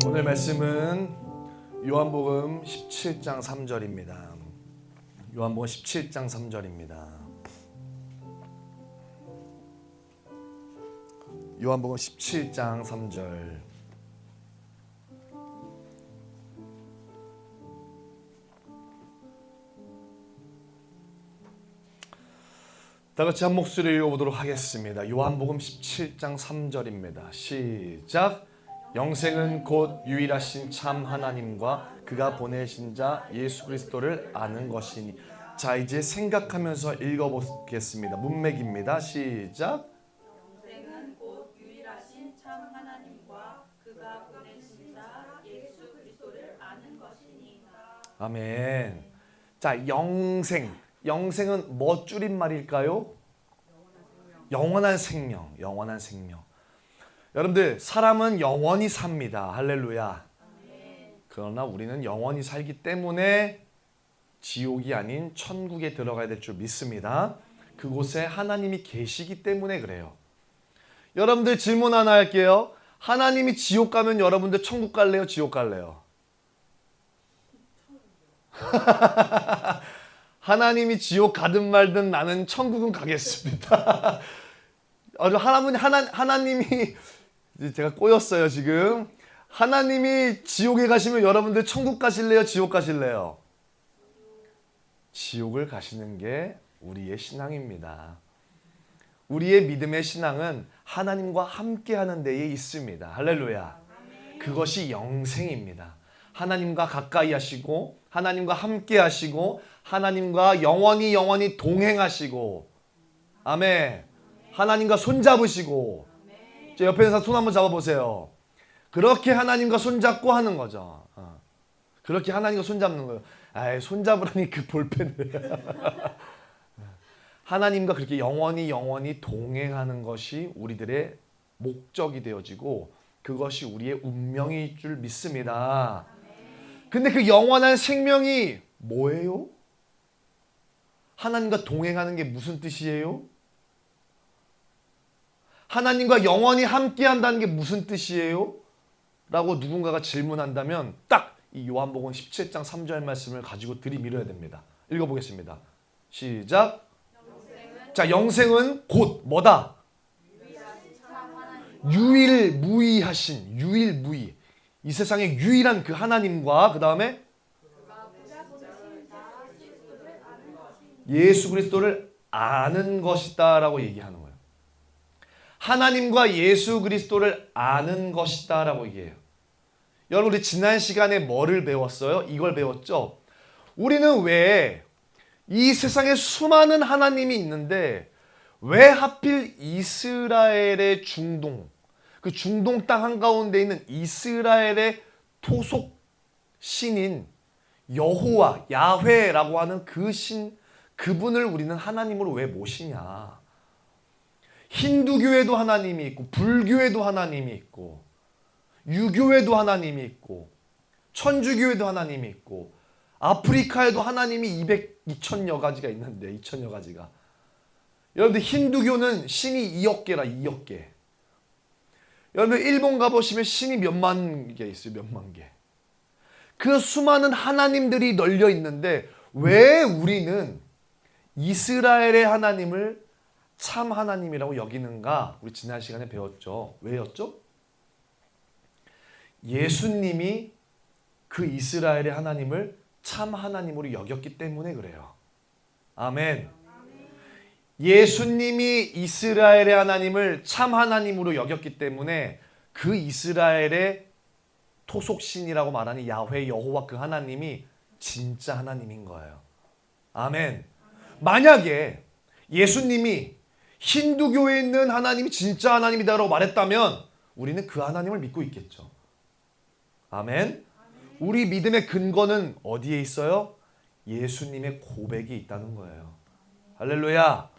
오늘 말씀은 요한복음 17장 3절입니다. 요한복음 17장 3절입니다. 요한복음 17장 3절. 다 같이 한 목소리 읽어보도록 하겠습니다. 요한복음 17장 3절입니다. 시작. 영생은 곧 유일하신 참 하나님과 그가 보내신 자 예수 그리스도를 아는 것이니. 자, 이제 생각하면서 읽어보겠습니다. 문맥입니다. 시작. 영생은 곧 유일하신 참 하나님과 그가 보내신 자 예수 그리스도를 아는 것이니. 아멘. 자, 영생은 뭐 줄임말일까요? 영원한 생명. 영원한 생명. 여러분들, 사람은 영원히 삽니다. 할렐루야. 그러나 우리는 영원히 살기 때문에 지옥이 아닌 천국에 들어가야 될 줄 믿습니다. 그곳에 하나님이 계시기 때문에 그래요. 여러분들, 질문 하나 할게요. 하나님이 지옥 가면 여러분들 천국 갈래요? 지옥 갈래요? 하나님이 지옥 가든 말든 나는 천국은 가겠습니다. 하나님이 제가 꼬였어요 지금. 하나님이 지옥에 가시면 여러분들 천국 가실래요? 지옥 가실래요? 지옥을 가시는 게 우리의 신앙입니다. 우리의 믿음의 신앙은 하나님과 함께하는 데에 있습니다. 할렐루야. 그것이 영생입니다. 하나님과 가까이 하시고 하나님과 함께 하시고 하나님과 영원히 동행하시고, 아멘. 하나님과 손잡으시고. 제 옆에 있는 손 한번 잡아보세요. 그렇게 하나님과 손잡고 하는 거죠. 그렇게 하나님과 손잡는 거예요. 아이, 손잡으라니 그 볼펜을. 하나님과 그렇게 영원히 동행하는 것이 우리들의 목적이 되어지고 그것이 우리의 운명일 줄 믿습니다. 근데 그 영원한 생명이 뭐예요? 하나님과 동행하는 게 무슨 뜻이에요? 하나님과 영원히 함께 한다는 게 무슨 뜻이에요? 라고 누군가가 질문한다면 딱 이 요한복음 17장 3절 말씀을 가지고 들이밀어야 됩니다. 읽어보겠습니다. 시작. 자, 영생은 곧 뭐다? 유일무이하신, 유일무이. 이 세상에 유일한 그 하나님과 그 다음에 예수 그리스도를 아는 것이다 라고 얘기하는 거예요. 하나님과 예수 그리스도를 아는 것이다 라고 얘기해요. 여러분, 우리 지난 시간에 뭐를 배웠어요? 이걸 배웠죠? 우리는 왜 이 세상에 수많은 하나님이 있는데 왜 하필 이스라엘의 중동, 그 중동 땅 한가운데 있는 이스라엘의 토속 신인 여호와, 야훼라고 하는 그 신, 그분을 우리는 하나님으로 왜 모시냐? 힌두교에도 하나님이 있고 불교에도 하나님이 있고 유교에도 하나님이 있고 천주교에도 하나님이 있고 아프리카에도 하나님이 2,000여 가지가 있는데 2,000여 가지가. 여러분들, 힌두교는 신이 2억 개라. 2억 개. 여러분들, 일본 가보시면 신이 몇만 개 있어요. 몇만 개. 그 수많은 하나님들이 널려 있는데 왜 우리는 이스라엘의 하나님을 참 하나님이라고 여기는가? 우리 지난 시간에 배웠죠. 왜였죠? 예수님이 그 이스라엘의 하나님을 참 하나님으로 여겼기 때문에 그래요. 아멘. 예수님이 이스라엘의 하나님을 참 하나님으로 여겼기 때문에 그 이스라엘의 토속신이라고 말하는 야훼, 여호와, 그 하나님이 진짜 하나님인 거예요. 아멘. 만약에 예수님이 힌두교에 있는 하나님이 진짜 하나님이다라고 말했다면 우리는 그 하나님을 믿고 있겠죠. 아멘. 우리 믿음의 근거는 어디에 있어요? 예수님의 고백이 있다는 거예요. 할렐루야.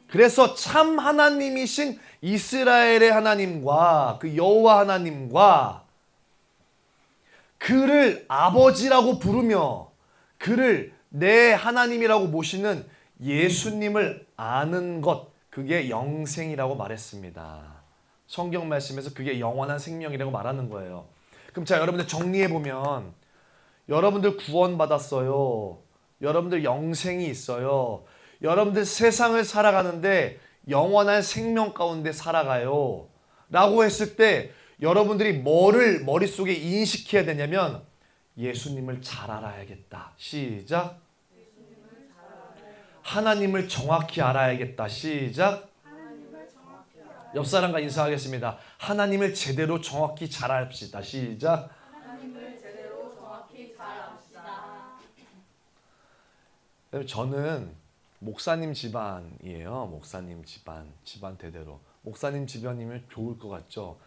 그래서 참 하나님이신 이스라엘의 하나님과 그 여호와 하나님과 그를 아버지라고 부르며 그를 내 하나님이라고 모시는 예수님을 아는 것, 그게 영생이라고 말했습니다. 성경 말씀에서 그게 영원한 생명이라고 말하는 거예요. 그럼 자, 여러분들 정리해보면 여러분들 구원받았어요. 여러분들 영생이 있어요. 여러분들 세상을 살아가는데 영원한 생명 가운데 살아가요. 라고 했을 때 여러분들이 뭐를 머릿속에 인식해야 되냐면 예수님을 잘 알아야겠다. 시작. 하나님을 정확히 알아야겠다. 시작. 옆 사람과 인사하겠습니다. 하나님을 제대로 정확히 잘 알읍시다. 시작. 하나님을 제대로 정확히 잘 압시다. 저는 목사님 집안이에요. 목사님 집안 대대로. 목사님 집안이면 좋을 것 같죠?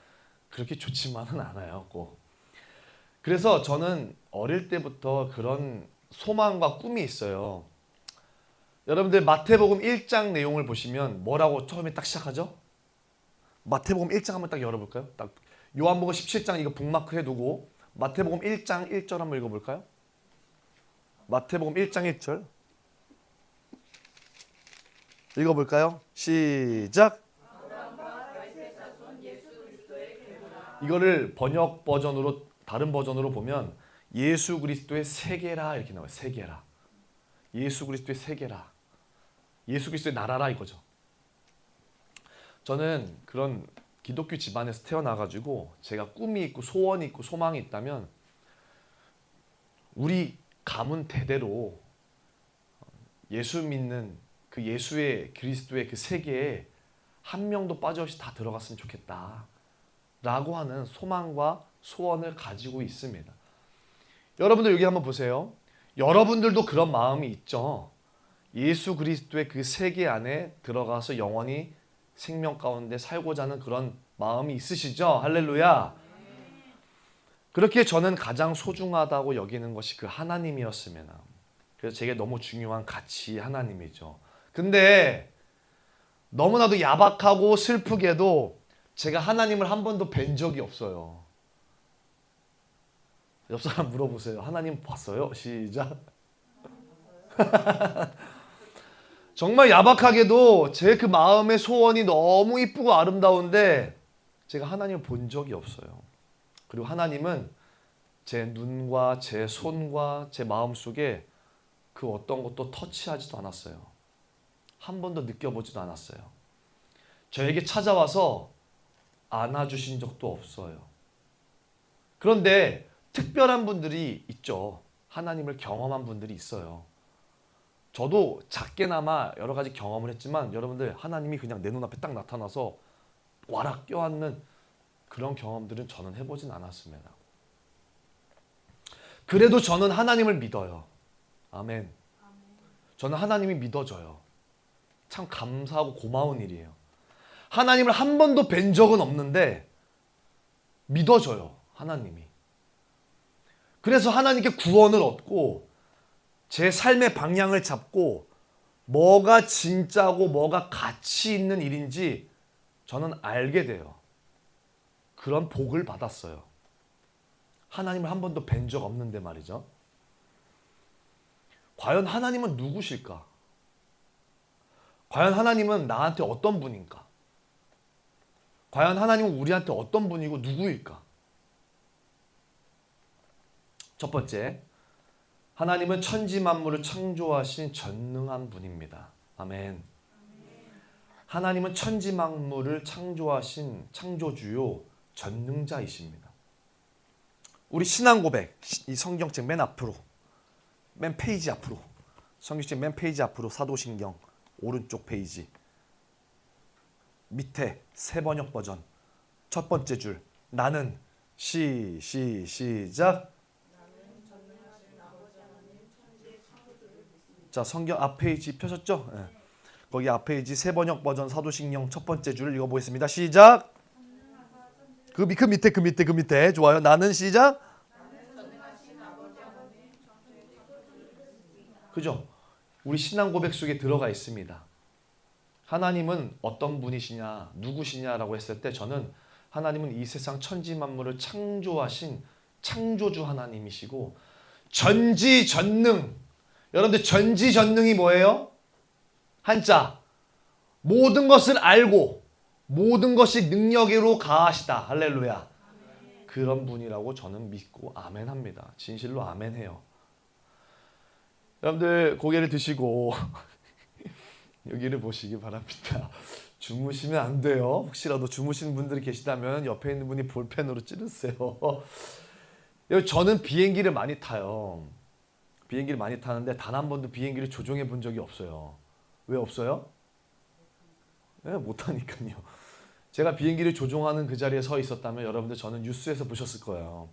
그렇게 좋지만은 않아요. 꼭. 그래서 저는 어릴 때부터 그런 소망과 꿈이 있어요. 여러분들 마태복음 1장 내용을 보시면 뭐라고 처음에 딱 시작하죠? 마태복음 1장 한번 딱 열어볼까요? 딱 요한복음 17장 이거 북마크 해두고 마태복음 1장 1절 한번 읽어볼까요? 마태복음 1장 1절 읽어볼까요? 시작. 이거를 번역 버전으로 다른 버전으로 보면 예수 그리스도의 세계라 이렇게 나와요. 세계라. 예수 그리스도의 세계라. 예수 그리스도의 나라라 이거죠. 저는 그런 기독교 집안에서 태어나가지고 제가 꿈이 있고 소원이 있고 소망이 있다면 우리 가문 대대로 예수 믿는 그 예수의 그리스도의 그 세계에 한 명도 빠짐없이 다 들어갔으면 좋겠다 라고 하는 소망과 소원을 가지고 있습니다. 여러분들 여기 한번 보세요. 여러분들도 그런 마음이 있죠. 예수 그리스도의 그 세계 안에 들어가서 영원히 생명 가운데 살고자 하는 그런 마음이 있으시죠? 할렐루야. 그렇게 저는 가장 소중하다고 여기는 것이 그 하나님이었으면. 그래서 제게 너무 중요한 가치 하나님이죠. 근데 너무나도 야박하고 슬프게도 제가 하나님을 한 번도 뵌 적이 없어요. 옆 사람 물어보세요. 하나님 봤어요? 시작. 정말 야박하게도 제 그 마음의 소원이 너무 이쁘고 아름다운데 제가 하나님을 본 적이 없어요. 그리고 하나님은 제 눈과 제 손과 제 마음속에 그 어떤 것도 터치하지도 않았어요. 한 번도 느껴보지도 않았어요. 저에게 찾아와서 안아주신 적도 없어요. 그런데 특별한 분들이 있죠. 하나님을 경험한 분들이 있어요. 저도 작게나마 여러 가지 경험을 했지만 여러분들 하나님이 그냥 내 눈앞에 딱 나타나서 와락 껴안는 그런 경험들은 저는 해보진 않았습니다. 그래도 저는 하나님을 믿어요. 아멘. 저는 하나님이 믿어져요. 참 감사하고 고마운 일이에요. 하나님을 한 번도 뵌 적은 없는데 믿어져요. 하나님이. 그래서 하나님께 구원을 얻고 제 삶의 방향을 잡고 뭐가 진짜고 뭐가 가치 있는 일인지 저는 알게 돼요. 그런 복을 받았어요. 하나님을 한 번도 뵌 적 없는데 말이죠. 과연 하나님은 누구실까? 과연 하나님은 나한테 어떤 분인가? 과연 하나님은 우리한테 어떤 분이고 누구일까? 첫 번째, 하나님은 천지 만물을 창조하신 전능한 분입니다. 아멘. 하나님은 천지 만물을 창조하신 창조주요 전능자이십니다. 우리 신앙 고백, 이 성경책 맨 앞으로, 맨 페이지 앞으로, 성경책 맨 페이지 앞으로 사도신경 오른쪽 페이지 밑에 새 번역 버전 첫 번째 줄 나는 시작. 자, 성경 앞 페이지 펴셨죠? 네. 거기 앞 페이지 새 번역 버전 사도신경 첫 번째 줄 읽어보겠습니다. 시작. 그 밑에 좋아요. 나는 시작. 그죠? 우리 신앙 고백 속에 들어가 있습니다. 하나님은 어떤 분이시냐, 누구시냐라고 했을 때 저는 하나님은 이 세상 천지 만물을 창조하신 창조주 하나님이시고 전지전능. 여러분들 전지전능이 뭐예요? 한자. 모든 것을 알고 모든 것이 능력으로 가하시다. 할렐루야. 그런 분이라고 저는 믿고 아멘합니다. 진실로 아멘해요. 여러분들 고개를 드시고 여기를 보시기 바랍니다. 주무시면 안 돼요. 혹시라도 주무시는 분들이 계시다면 옆에 있는 분이 볼펜으로 찌르세요. 저는 비행기를 많이 타요. 비행기를 많이 타는데 단 한 번도 비행기를 조종해 본 적이 없어요. 왜 없어요? 네, 못하니까요. 제가 비행기를 조종하는 그 자리에 서 있었다면 여러분들 저는 뉴스에서 보셨을 거예요.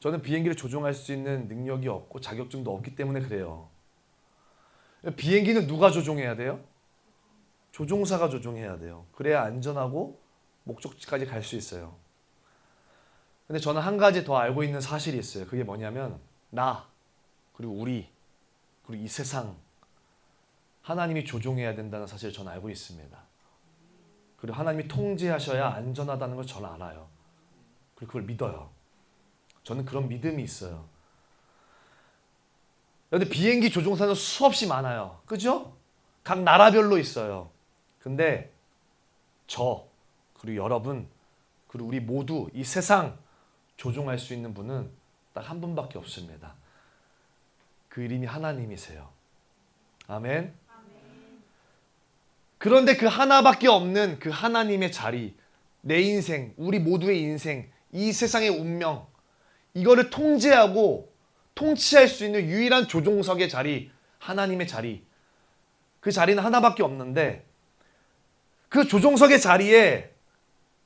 저는 비행기를 조종할 수 있는 능력이 없고 자격증도 없기 때문에 그래요. 비행기는 누가 조종해야 돼요? 조종사가 조종해야 돼요. 그래야 안전하고 목적지까지 갈 수 있어요. 근데 저는 한 가지 더 알고 있는 사실이 있어요. 그게 뭐냐면 나, 그리고 우리, 그리고 이 세상 하나님이 조종해야 된다는 사실을 저는 알고 있습니다. 그리고 하나님이 통제하셔야 안전하다는 걸 저는 알아요. 그리고 그걸 믿어요. 저는 그런 믿음이 있어요. 그런데 비행기 조종사는 수없이 많아요. 그죠? 각 나라별로 있어요. 근데 저, 그리고 여러분, 그리고 우리 모두 이 세상 조종할 수 있는 분은 딱 한 분밖에 없습니다. 그 이름이 하나님이세요. 아멘. 그런데 그 하나밖에 없는 그 하나님의 자리, 내 인생, 우리 모두의 인생, 이 세상의 운명, 이거를 통제하고 통치할 수 있는 유일한 조종석의 자리, 하나님의 자리. 그 자리는 하나밖에 없는데 그 조종석의 자리에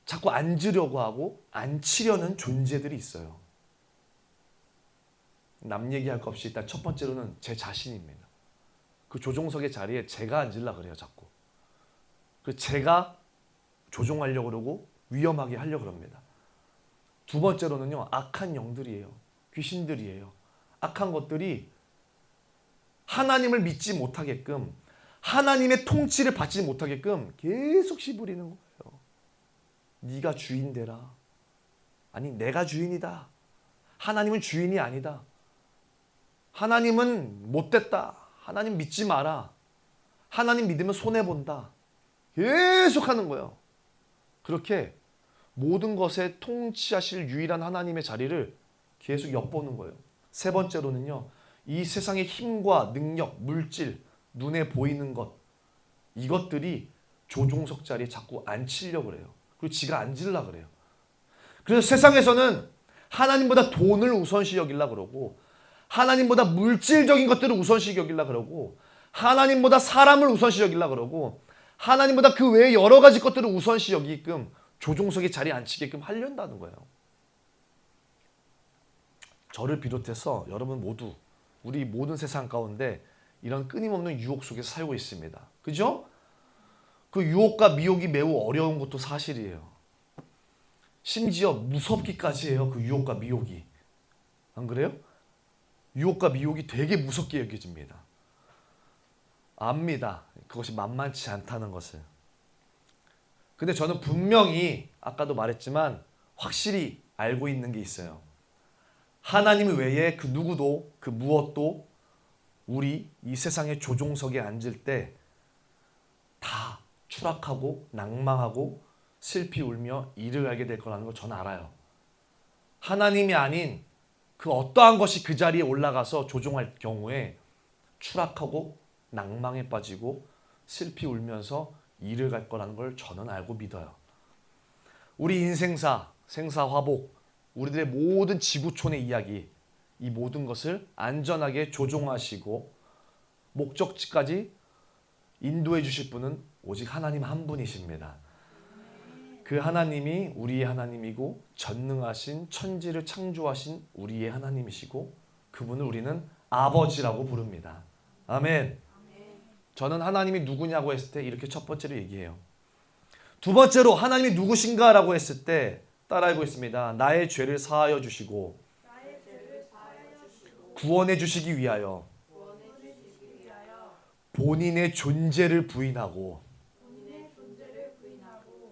자꾸 앉으려고 하고 앉히려는 존재들이 있어요. 남 얘기할 것 없이 일단 첫 번째로는 제 자신입니다. 그 조종석의 자리에 제가 앉으려고 그래요, 자꾸. 그 제가 조종하려고 그러고 위험하게 하려고 합니다. 두 번째로는요, 악한 영들이에요. 귀신들이에요. 악한 것들이 하나님을 믿지 못하게끔, 하나님의 통치를 받지 못하게끔 계속 시부리는 거예요. 네가 주인 되라. 아니, 내가 주인이다. 하나님은 주인이 아니다. 하나님은 못됐다. 하나님 믿지 마라. 하나님 믿으면 손해본다. 계속 하는 거예요. 그렇게 모든 것에 통치하실 유일한 하나님의 자리를 계속 엿보는 거예요. 세 번째로는요, 이 세상의 힘과 능력, 물질, 눈에 보이는 것, 이것들이 조종석 자리에 자꾸 앉히려고 그래요. 그리고 지가 앉으려고 그래요. 그래서 세상에서는 하나님보다 돈을 우선시 여기려고 그러고, 하나님보다 물질적인 것들을 우선시 여기려고 그러고, 하나님보다 사람을 우선시 여기려고 그러고, 하나님보다 그 외에 여러 가지 것들을 우선시 여기게끔 조종석의 자리에 앉히게끔 하려는 거예요. 저를 비롯해서 여러분 모두, 우리 모든 세상 가운데 이런 끊임없는 유혹 속에서 살고 있습니다. 그죠? 그 유혹과 미혹이 매우 어려운 것도 사실이에요. 심지어 무섭기까지 해요. 그 유혹과 미혹이. 안 그래요? 유혹과 미혹이 되게 무섭게 여겨집니다. 압니다. 그것이 만만치 않다는 것을. 근데 저는 분명히 아까도 말했지만 확실히 알고 있는 게 있어요. 하나님 외에 그 누구도 그 무엇도 우리 이 세상의 조종석에 앉을 때 다 추락하고 낭망하고 슬피 울며 이를 알게 될 거라는 걸 저는 알아요. 하나님이 아닌 그 어떠한 것이 그 자리에 올라가서 조종할 경우에 추락하고 낭망에 빠지고 슬피 울면서 이를 갈 거라는 걸 저는 알고 믿어요. 우리 인생사, 생사화복, 우리들의 모든 지구촌의 이야기, 이 모든 것을 안전하게 조종하시고 목적지까지 인도해 주실 분은 오직 하나님 한 분이십니다. 그 하나님이 우리의 하나님이고 전능하신 천지를 창조하신 우리의 하나님이시고 그분을 우리는 아버지라고 부릅니다. 아멘. 저는 하나님이 누구냐고 했을 때 이렇게 첫 번째로 얘기해요. 두 번째로 하나님이 누구신가라고 했을 때 따라해 보겠습니다. 나의 죄를 사하여 주시고 구원해 주시기 위하여 본인의 존재를 부인하고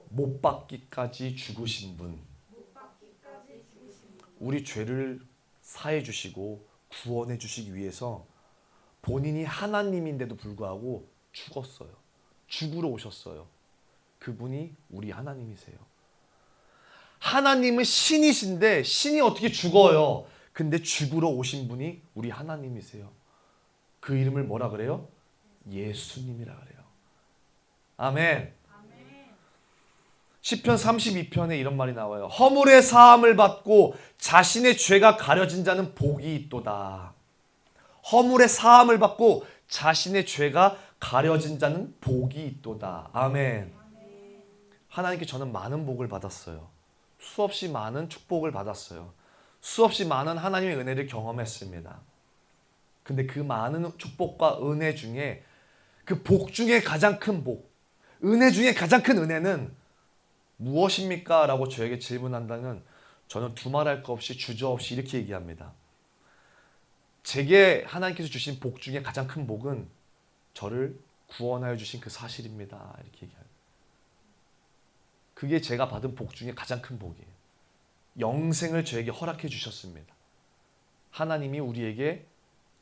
못 박기까지 죽으신 분. 우리 죄를 사해 주시고 구원해 주시기 위해서 본인이 하나님인데도 불구하고 죽었어요. 죽으러 오셨어요. 그분이 우리 하나님이세요. 하나님은 신이신데 신이 어떻게 죽어요? 근데 죽으러 오신 분이 우리 하나님이세요. 그 이름을 뭐라 그래요? 예수님이라 그래요. 아멘. 시편 32편에 이런 말이 나와요. 허물의 사함을 받고 자신의 죄가 가려진 자는 복이 있도다. 허물의 사함을 받고 자신의 죄가 가려진 자는 복이 있도다. 아멘. 하나님께 저는 많은 복을 받았어요. 수없이 많은 축복을 받았어요. 수없이 많은 하나님의 은혜를 경험했습니다. 근데 그 많은 축복과 은혜 중에 그 복 중에 가장 큰 복, 은혜 중에 가장 큰 은혜는 무엇입니까? 라고 저에게 질문한다면 저는 두말할 것 없이 주저없이 이렇게 얘기합니다. 제게 하나님께서 주신 복 중에 가장 큰 복은 저를 구원하여 주신 그 사실입니다. 이렇게 얘기합니다. 그게 제가 받은 복 중에 가장 큰 복이에요. 영생을 저에게 허락해 주셨습니다. 하나님이 우리에게,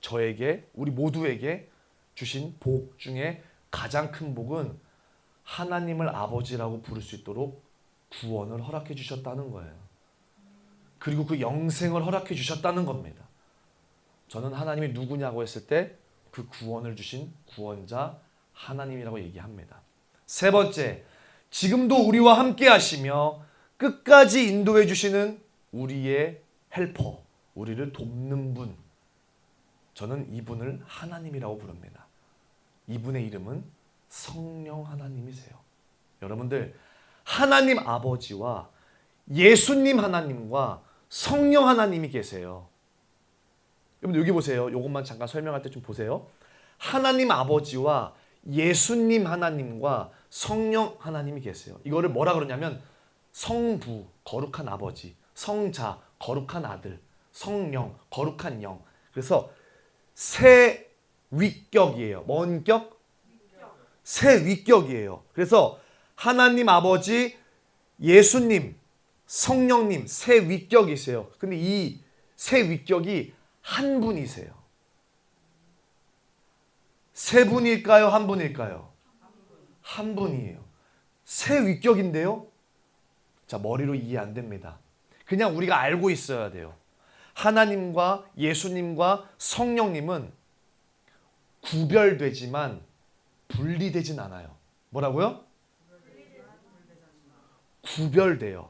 저에게, 우리 모두에게 주신 복 중에 가장 큰 복은 하나님을 아버지라고 부를 수 있도록 구원을 허락해 주셨다는 거예요. 그리고 그 영생을 허락해 주셨다는 겁니다. 저는 하나님이 누구냐고 했을 때 그 구원을 주신 구원자 하나님이라고 얘기합니다. 세 번째, 지금도 우리와 함께 하시며 끝까지 인도해 주시는 우리의 헬퍼, 우리를 돕는 분. 저는 이분을 하나님이라고 부릅니다. 이분의 이름은 성령 하나님이세요. 여러분들, 하나님 아버지와 예수님 하나님과 성령 하나님이 계세요. 여러분들 여기 보세요. 이것만 잠깐 설명할 때 좀 보세요. 하나님 아버지와 예수님 하나님과 성령 하나님이 계세요. 이거를 뭐라 그러냐면 성부, 거룩한 아버지, 성자, 거룩한 아들, 성령, 거룩한 영. 그래서 세 위격이에요. 뭔 격? 세 위격이에요. 그래서 하나님 아버지, 예수님, 성령님 세 위격이세요. 근데 이 세 위격이 한 분이세요. 세 분일까요? 한 분일까요? 한 분이에요. 세 위격인데요. 자, 머리로 이해 안 됩니다. 그냥 우리가 알고 있어야 돼요. 하나님과 예수님과 성령님은 구별되지만 분리되진 않아요. 뭐라고요? 구별돼요.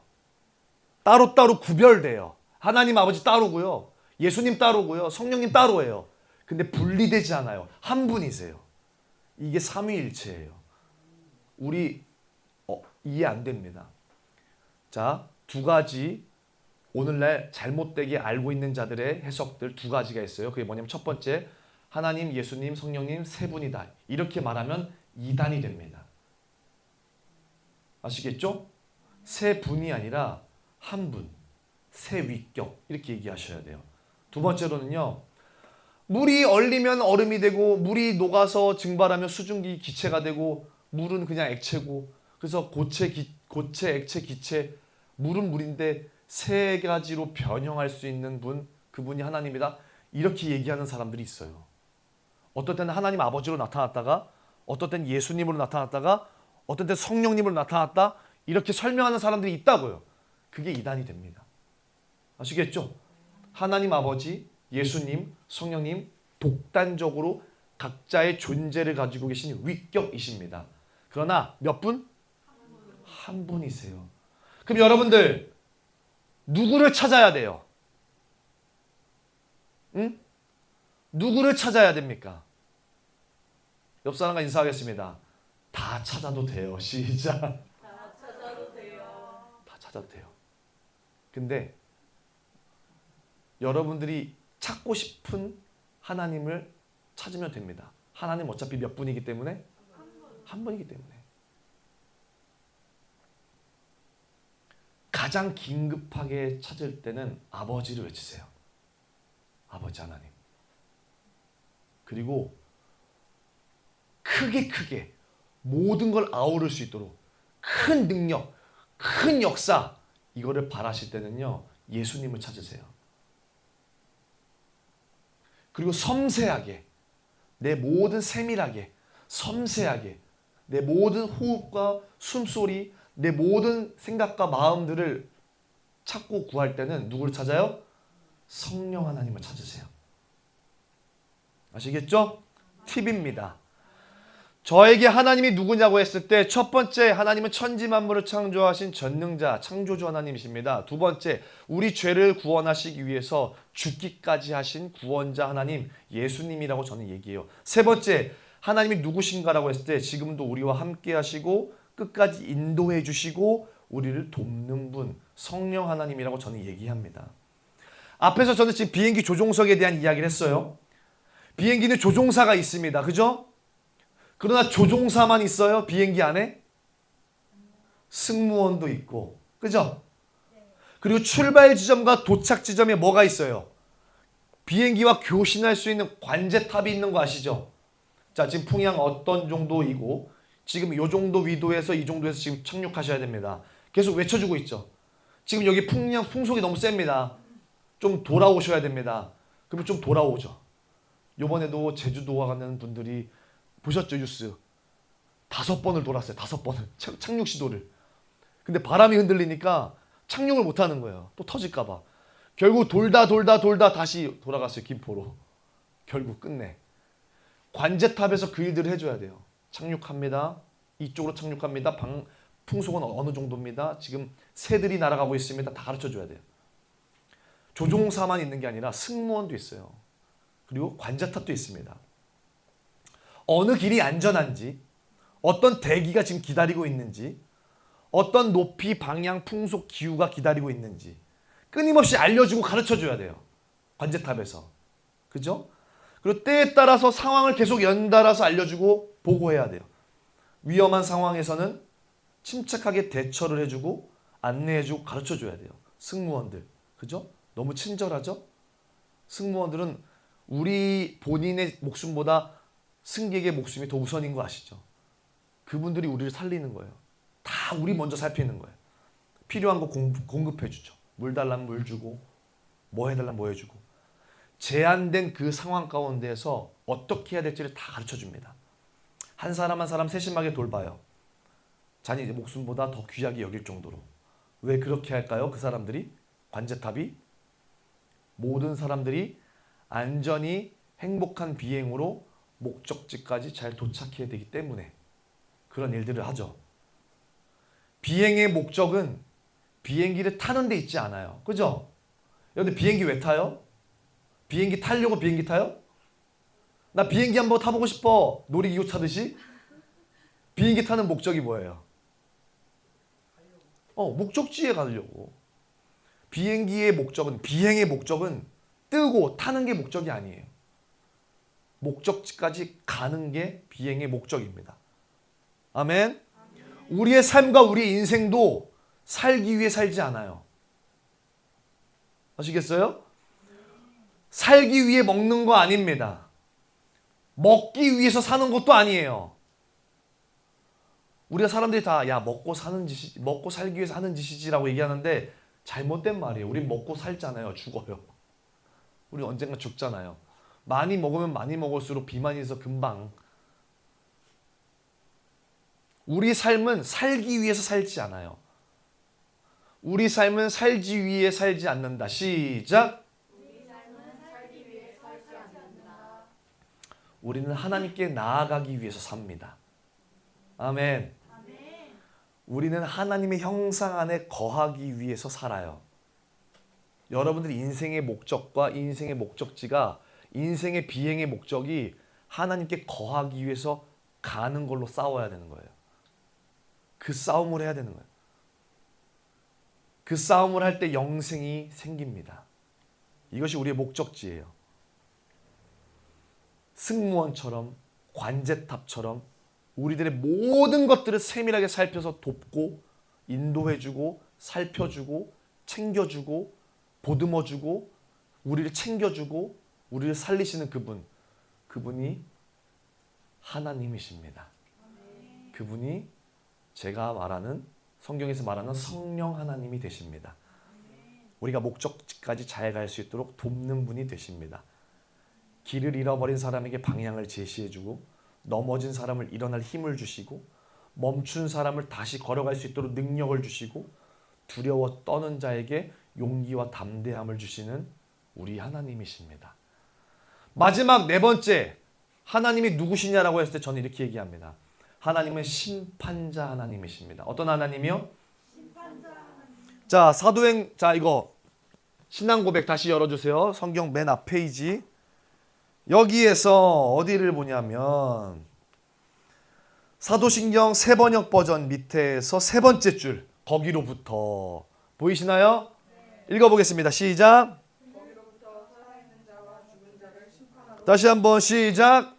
따로따로 구별돼요. 하나님 아버지 따로고요. 예수님 따로고요. 성령님 따로예요. 근데 분리되지 않아요. 한 분이세요. 이게 삼위일체예요. 우리 이해 안 됩니다. 자, 두 가지 오늘날 잘못되게 알고 있는 자들의 해석들 두 가지가 있어요. 그게 뭐냐면 첫 번째, 하나님, 예수님, 성령님 세 분이다. 이렇게 말하면 이단이 됩니다. 아시겠죠? 세 분이 아니라 한 분, 세 위격 이렇게 얘기하셔야 돼요. 두 번째로는요. 물이 얼리면 얼음이 되고 물이 녹아서 증발하면 수증기 기체가 되고 물은 그냥 액체고 그래서 고체, 액체, 기체 물은 물인데 세 가지로 변형할 수 있는 분 그분이 하나님이다. 이렇게 얘기하는 사람들이 있어요. 어떨 때는 하나님 아버지로 나타났다가 어떨 때는 예수님으로 나타났다가 어떨 때는 성령님으로 나타났다. 이렇게 설명하는 사람들이 있다고요. 그게 이단이 됩니다. 아시겠죠? 하나님 아버지, 예수님, 성령님 독단적으로 각자의 존재를 가지고 계신 위격이십니다. 그러나 몇 분? 한 분이세요. 그럼 여러분들 누구를 찾아야 돼요? 응? 누구를 찾아야 됩니까? 옆 사람과 인사하겠습니다. 다 찾아도 돼요. 시작. 다 찾아도 돼요. 다 찾아도 돼요. 근데 여러분들이 찾고 싶은 하나님을 찾으면 됩니다. 하나님 어차피 몇 분이기 때문에? 한 분이기 때문에. 가장 긴급하게 찾을 때는 아버지를 외치세요. 아버지 하나님. 그리고 크게 모든 걸 아우를 수 있도록 큰 능력, 큰 역사 이거를 바라실 때는요. 예수님을 찾으세요. 그리고 섬세하게 내 모든 세밀하게 섬세하게 내 모든 호흡과 숨소리 내 모든 생각과 마음들을 찾고 구할 때는 누구를 찾아요? 성령 하나님을 찾으세요. 아시겠죠? 팁입니다. 저에게 하나님이 누구냐고 했을 때 첫 번째, 하나님은 천지 만물을 창조하신 전능자, 창조주 하나님이십니다. 두 번째, 우리 죄를 구원하시기 위해서 죽기까지 하신 구원자 하나님, 예수님이라고 저는 얘기해요. 세 번째, 하나님이 누구신가라고 했을 때 지금도 우리와 함께 하시고 끝까지 인도해 주시고 우리를 돕는 분, 성령 하나님이라고 저는 얘기합니다. 앞에서 저는 지금 비행기 조종석에 대한 이야기를 했어요. 비행기는 조종사가 있습니다. 그죠? 그러나 조종사만 있어요? 비행기 안에? 승무원도 있고. 그죠? 그리고 출발 지점과 도착 지점에 뭐가 있어요? 비행기와 교신할 수 있는 관제탑이 있는 거 아시죠? 자, 지금 풍향 어떤 정도이고 지금 이 정도 위도에서 이 정도에서 지금 착륙하셔야 됩니다. 계속 외쳐주고 있죠. 지금 여기 풍속이 너무 셉니다. 좀 돌아오셔야 됩니다. 그러면 좀 돌아오죠. 요번에도 제주도와 가는 분들이 보셨죠, 뉴스? 5번을 돌았어요. 5번을. 착륙 시도를. 근데 바람이 흔들리니까 착륙을 못 하는 거예요. 또 터질까 봐. 결국 돌다 다시 돌아갔어요. 김포로. 결국 끝내. 관제탑에서 그 일들을 해줘야 돼요. 착륙합니다. 이쪽으로 착륙합니다. 풍속은 어느 정도입니다. 지금 새들이 날아가고 있습니다. 다 가르쳐줘야 돼요. 조종사만 있는 게 아니라 승무원도 있어요. 그리고 관제탑도 있습니다. 어느 길이 안전한지, 어떤 대기가 지금 기다리고 있는지, 어떤 높이, 방향, 풍속, 기후가 기다리고 있는지 끊임없이 알려주고 가르쳐줘야 돼요. 관제탑에서. 그죠? 그리고 때에 따라서 상황을 계속 연달아서 알려주고 보고해야 돼요. 위험한 상황에서는 침착하게 대처를 해주고 안내해주고 가르쳐줘야 돼요. 승무원들. 그죠? 너무 친절하죠? 승무원들은 우리 본인의 목숨보다 승객의 목숨이 더 우선인 거 아시죠? 그분들이 우리를 살리는 거예요. 다 우리 먼저 살피는 거예요. 필요한 거 공급해주죠. 물 달라면 물 주고 뭐 해달라면 뭐 해주고 제한된 그 상황 가운데에서 어떻게 해야 될지를 다 가르쳐줍니다. 한 사람 한 사람 세심하게 돌봐요. 자기 목숨보다 더 귀하게 여길 정도로. 왜 그렇게 할까요? 그 사람들이? 관제탑이? 모든 사람들이 안전히 행복한 비행으로 목적지까지 잘 도착해야 되기 때문에 그런 일들을 하죠. 비행의 목적은 비행기를 타는 데 있지 않아요. 그죠? 근데 비행기 왜 타요? 비행기 타려고 비행기 타요? 나 비행기 한번 타보고 싶어. 놀이기구 타듯이? 비행기 타는 목적이 뭐예요? 목적지에 가려고. 비행기의 목적은, 비행의 목적은 뜨고 타는 게 목적이 아니에요. 목적지까지 가는 게 비행의 목적입니다. 아멘? 우리의 삶과 우리 인생도 살기 위해 살지 않아요. 아시겠어요? 살기 위해 먹는 거 아닙니다. 먹기 위해서 사는 것도 아니에요. 우리가 사람들이 다 먹고 살기 위해서 하는 짓이지라고 얘기하는데 잘못된 말이에요. 우린 먹고 살잖아요. 죽어요. 우리 언젠가 죽잖아요. 많이 먹으면 많이 먹을수록 비만이 있어 금방. 우리 삶은 살기 위해서 살지 않아요. 우리 삶은 살기 위해 살지 않는다. 시작. 우리 삶은 살기 위해 살지 않는다. 우리는 하나님께 나아가기 위해서 삽니다. 아멘. 아멘. 우리는 하나님의 형상 안에 거하기 위해서 살아요. 여러분들이 인생의 목적과 인생의 목적지가 인생의 비행의 목적이 하나님께 거하기 위해서 가는 걸로 싸워야 되는 거예요. 그 싸움을 해야 되는 거예요. 그 싸움을 할 때 영생이 생깁니다. 이것이 우리의 목적지예요. 승무원처럼 관제탑처럼 우리들의 모든 것들을 세밀하게 살펴서 돕고 인도해주고 살펴주고 챙겨주고 보듬어주고 우리를 챙겨주고 우리를 살리시는 그분이 하나님이십니다. 그분이 제가 말하는 성경에서 말하는 성령 하나님이 되십니다. 우리가 목적지까지 잘 갈 수 있도록 돕는 분이 되십니다. 길을 잃어버린 사람에게 방향을 제시해주고 넘어진 사람을 일어날 힘을 주시고 멈춘 사람을 다시 걸어갈 수 있도록 능력을 주시고 두려워 떠는 자에게 용기와 담대함을 주시는 우리 하나님이십니다. 마지막 네 번째, 하나님이 누구시냐라고 했을 때 저는 이렇게 얘기합니다. 하나님은 심판자 하나님이십니다. 어떤 하나님이요? 자, 사도행, 자, 이거 신앙 고백 다시 열어주세요. 성경 맨 앞 페이지. 여기에서 어디를 보냐면 사도신경 세번역 버전 밑에서 세 번째 줄, 거기로부터 보이시나요? 읽어보겠습니다. 시작. 다시 한번 시작.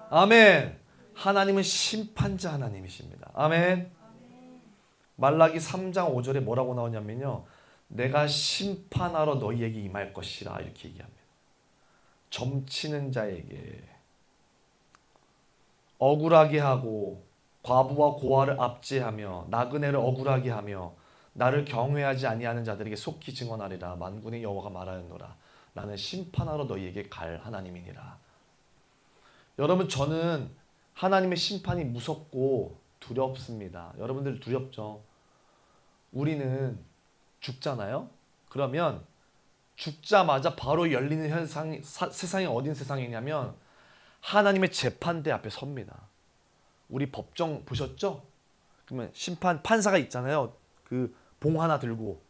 아멘. 하나님은 심판자 하나님이십니다. 아멘. 말라기 3장 5절에 뭐라고 나오냐면요. 내가 심판하러 너희에게 임할 것이라 이렇게 얘기합니다. 점치는 자에게 억울하게 하고 과부와 고아를 압제하며 나그네를 억울하게 하며 나를 경외하지 아니하는 자들에게 속히 증언하리라. 만군의 여호와가 말하였노라. 나는 심판하러 너희에게 갈 하나님이니라. 여러분, 저는 하나님의 심판이 무섭고 두렵습니다. 여러분들 두렵죠? 우리는 죽잖아요. 그러면 죽자마자 바로 열리는 세상이 어딘 세상이냐면 하나님의 재판대 앞에 섭니다. 우리 법정 보셨죠? 그러면 판사가 있잖아요. 그 봉 하나 들고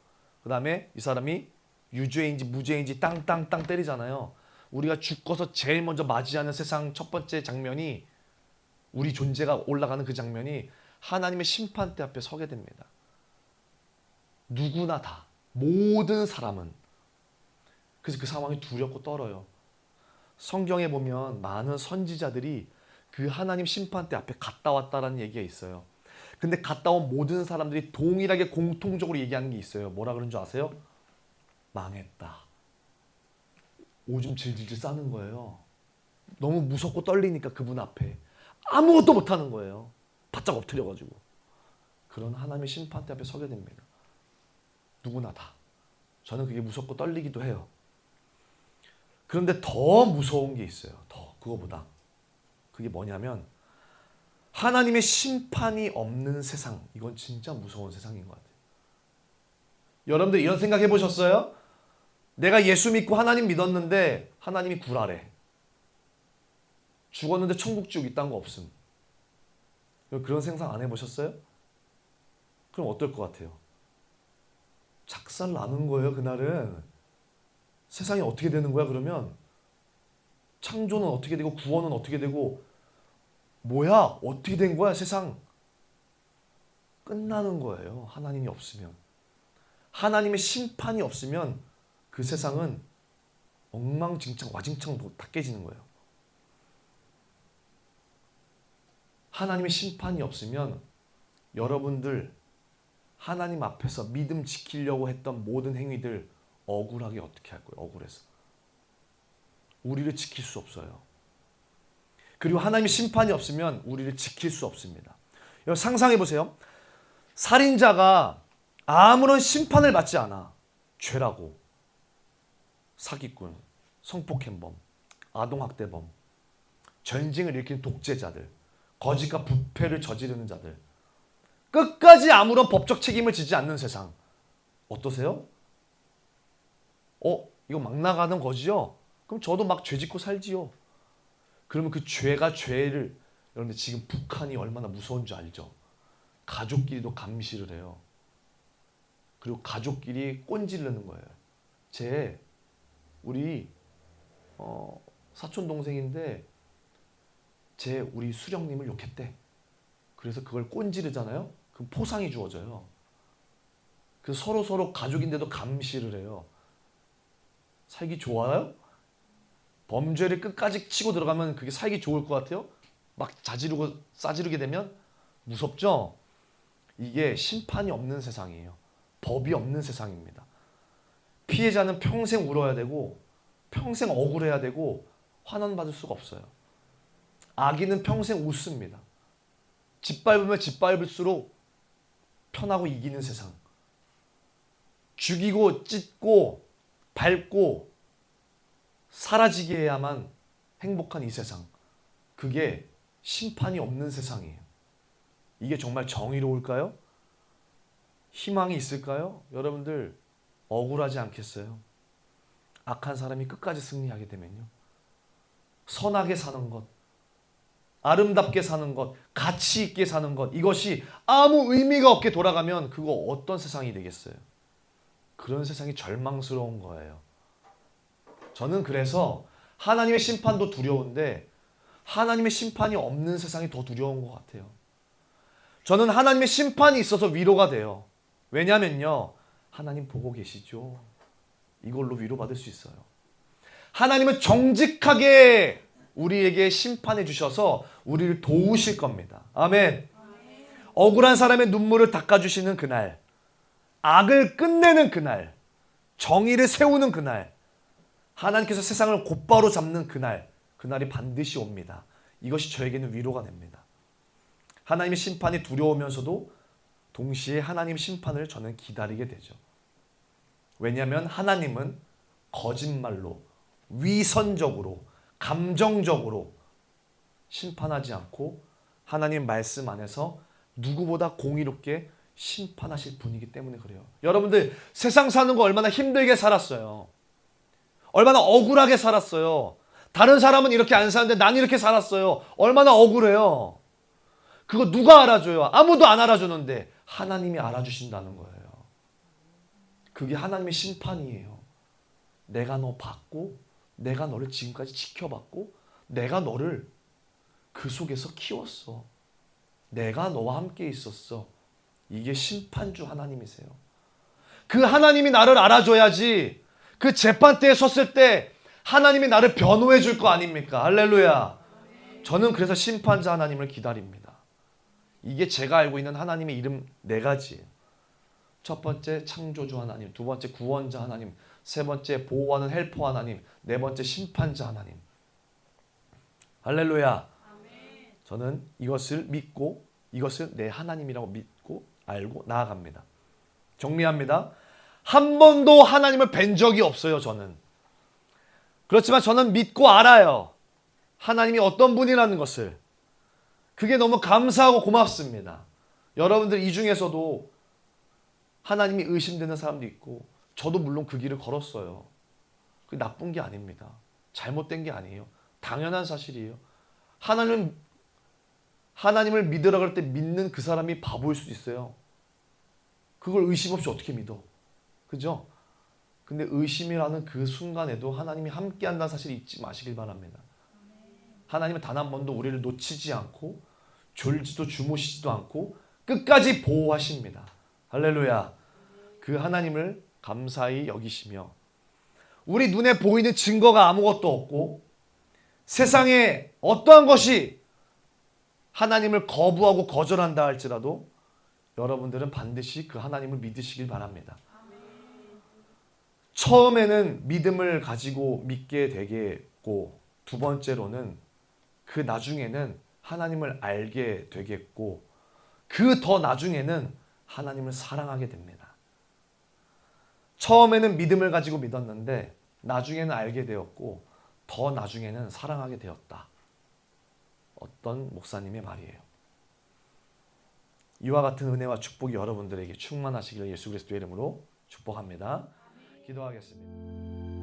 그 다음에 이 사람이 유죄인지 무죄인지 땅땅땅 때리잖아요. 우리가 죽어서 제일 먼저 맞이하는 세상 첫 번째 장면이, 우리 존재가 올라가는 그 장면이 하나님의 심판대 앞에 서게 됩니다. 누구나 다, 모든 사람은. 그래서 그 상황이 두렵고 떨어요. 성경에 보면 많은 선지자들이 그 하나님 심판대 앞에 갔다 왔다라는 얘기가 있어요. 근데 갔다 온 모든 사람들이 동일하게 공통적으로 얘기하는 게 있어요. 뭐라 그런 줄 아세요? 망했다. 오줌 질질질 싸는 거예요. 너무 무섭고 떨리니까 그분 앞에 아무것도 못하는 거예요. 바짝 엎드려가지고. 그런 하나님의 심판대 앞에 서게 됩니다. 누구나 다. 저는 그게 무섭고 떨리기도 해요. 그런데 더 무서운 게 있어요. 더 그거보다. 그게 뭐냐면 하나님의 심판이 없는 세상. 이건 진짜 무서운 세상인 것 같아요. 여러분들 이런 생각 해보셨어요? 내가 예수 믿고 하나님 믿었는데 하나님이 구라래. 죽었는데 천국 지옥 이딴 거 없음. 그런 생각 안 해보셨어요? 그럼 어떨 것 같아요? 작살 나는 거예요. 그날은. 세상이 어떻게 되는 거야 그러면? 창조는 어떻게 되고 구원은 어떻게 되고, 뭐야? 어떻게 된 거야 세상? 끝나는 거예요. 하나님이 없으면. 하나님의 심판이 없으면 그 세상은 엉망진창 와진창 다 깨지는 거예요. 하나님의 심판이 없으면 여러분들 하나님 앞에서 믿음 지키려고 했던 모든 행위들 억울하게 어떻게 할 거예요? 억울해서. 우리를 지킬 수 없어요. 그리고 하나님의 심판이 없으면 우리를 지킬 수 없습니다. 여러분 상상해 보세요. 살인자가 아무런 심판을 받지 않아. 죄라고. 사기꾼, 성폭행범, 아동학대범, 전쟁을 일으키는 독재자들, 거짓과 부패를 저지르는 자들, 끝까지 아무런 법적 책임을 지지 않는 세상. 어떠세요? 이거 막 나가는 거지요? 그럼 저도 막 죄 짓고 살지요. 그러면 그 죄가 죄를, 여러분들 지금 북한이 얼마나 무서운 줄 알죠? 가족끼리도 감시를 해요. 그리고 가족끼리 꼰지르는 거예요. 우리 사촌 동생인데 우리 수령님을 욕했대. 그래서 그걸 꼰지르잖아요. 그럼 포상이 주어져요. 그래서 서로 가족인데도 감시를 해요. 살기 좋아요? 범죄를 끝까지 치고 들어가면 그게 살기 좋을 것 같아요? 막 자지르고 싸지르게 되면 무섭죠? 이게 심판이 없는 세상이에요. 법이 없는 세상입니다. 피해자는 평생 울어야 되고 평생 억울해야 되고 환원받을 수가 없어요. 악인은 평생 웃습니다. 짓밟으면 짓밟을수록 편하고 이기는 세상. 죽이고 찢고 밟고 사라지게 해야만 행복한 이 세상. 그게 심판이 없는 세상이에요. 이게 정말 정의로울까요? 희망이 있을까요? 여러분들 억울하지 않겠어요? 악한 사람이 끝까지 승리하게 되면요. 선하게 사는 것, 아름답게 사는 것, 가치 있게 사는 것, 이것이 아무 의미가 없게 돌아가면 그거 어떤 세상이 되겠어요? 그런 세상이 절망스러운 거예요. 저는 그래서 하나님의 심판도 두려운데 하나님의 심판이 없는 세상이 더 두려운 것 같아요. 저는 하나님의 심판이 있어서 위로가 돼요. 왜냐면요, 하나님 보고 계시죠. 이걸로 위로받을 수 있어요. 하나님은 정직하게 우리에게 심판해 주셔서 우리를 도우실 겁니다. 아멘. 억울한 사람의 눈물을 닦아주시는 그날, 악을 끝내는 그날, 정의를 세우는 그날, 하나님께서 세상을 곧바로 잡는 그날, 그날이 반드시 옵니다. 이것이 저에게는 위로가 됩니다. 하나님의 심판이 두려우면서도 동시에 하나님의 심판을 저는 기다리게 되죠. 왜냐하면 하나님은 거짓말로, 위선적으로, 감정적으로 심판하지 않고 하나님 말씀 안에서 누구보다 공의롭게 심판하실 분이기 때문에 그래요. 여러분들 세상 사는 거 얼마나 힘들게 살았어요. 얼마나 억울하게 살았어요. 다른 사람은 이렇게 안 사는데 난 이렇게 살았어요. 얼마나 억울해요. 그거 누가 알아줘요? 아무도 안 알아주는데 하나님이 알아주신다는 거예요. 그게 하나님의 심판이에요. 내가 너 봤고, 내가 너를 지금까지 지켜봤고, 내가 너를 그 속에서 키웠어. 내가 너와 함께 있었어. 이게 심판주 하나님이세요. 그 하나님이 나를 알아줘야지 그 재판대에 섰을 때 하나님이 나를 변호해 줄 거 아닙니까? 할렐루야. 저는 그래서 심판자 하나님을 기다립니다. 이게 제가 알고 있는 하나님의 이름 네 가지예요. 첫 번째 창조주 하나님, 두 번째 구원자 하나님, 세 번째 보호하는 헬퍼 하나님, 네 번째 심판자 하나님. 할렐루야. 저는 이것을 믿고 이것을 내 하나님이라고 믿고 알고 나아갑니다. 정리합니다. 한 번도 하나님을 뵌 적이 없어요. 저는. 그렇지만 저는 믿고 알아요. 하나님이 어떤 분이라는 것을. 그게 너무 감사하고 고맙습니다. 여러분들 이 중에서도 하나님이 의심되는 사람도 있고 저도 물론 그 길을 걸었어요. 그게 나쁜 게 아닙니다. 잘못된 게 아니에요. 당연한 사실이에요. 하나님을 믿으라 그럴 때 믿는 그 사람이 바보일 수도 있어요. 그걸 의심 없이 어떻게 믿어? 그죠? 근데 의심이라는 그 순간에도 하나님이 함께 한다는 사실을 잊지 마시길 바랍니다. 하나님은 단 한 번도 우리를 놓치지 않고 졸지도 주무시지도 않고 끝까지 보호하십니다. 할렐루야. 그 하나님을 감사히 여기시며 우리 눈에 보이는 증거가 아무것도 없고 세상에 어떠한 것이 하나님을 거부하고 거절한다 할지라도 여러분들은 반드시 그 하나님을 믿으시길 바랍니다. 처음에는 믿음을 가지고 믿게 되겠고 두 번째로는 그 나중에는 하나님을 알게 되겠고 그 더 나중에는 하나님을 사랑하게 됩니다. 처음에는 믿음을 가지고 믿었는데 나중에는 알게 되었고 더 나중에는 사랑하게 되었다. 어떤 목사님의 말이에요. 이와 같은 은혜와 축복이 여러분들에게 충만하시기를 예수 그리스도의 이름으로 축복합니다. 기도하겠습니다.